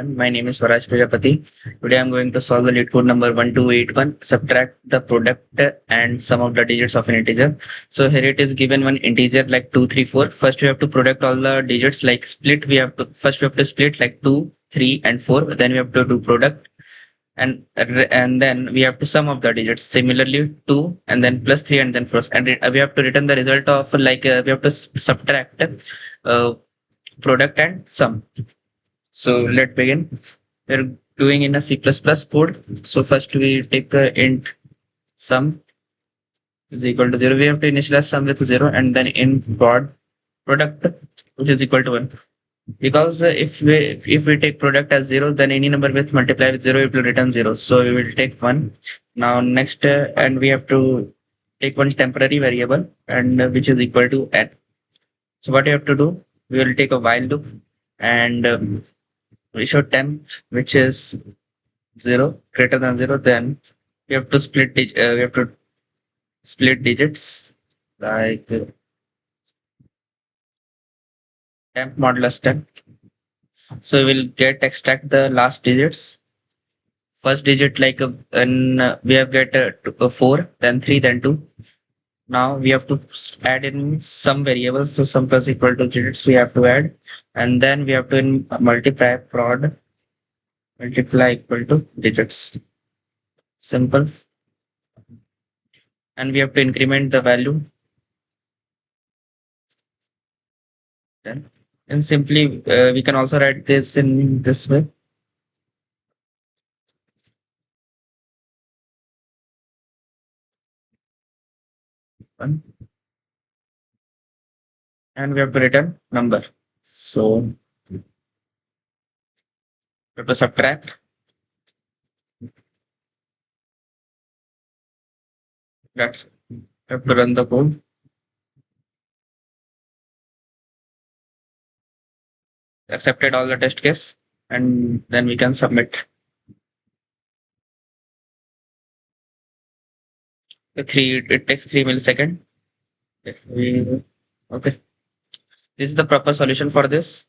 everyone. My name is Swaraj Prajapati. Today I'm going to solve the lead code number 1281, subtract the product and sum of the digits of an integer. So here it is given one integer like 2, 3, 4. First we have to product all the digits like split. We have to split like 2, 3 and 4. Then we have to do product and then we have to sum of the digits. Similarly 2 and then plus 3 and then first and we have to return the result of we have to subtract uh, product and sum. So let's begin. We're doing in a C++ code. So first we take int sum is equal to 0. We have to initialize sum with 0 and then int product which is equal to 1. Because if we take product as 0, then any number with multiply with 0 it will return 0. So we will take 1. Now next and we have to take one temporary variable and which is equal to n. So what you have to do, we will take a while loop and we show temp which is 0 greater than 0. Then we have to split digits like temp modulus temp. So we will extract the last digits. First digit we have get 4, then 3, then 2. Now we have to add in some variables. So sum plus equal to digits we have to add, and then we have to multiply equal to digits. Simple. And we have to increment the value. Then and simply we can also write this in this way. One. And we have to return number. So we have to subtract. That's we have to run the code. Accepted all the test case, and then we can submit. It takes 3 milliseconds. If we okay, this is the proper solution for this.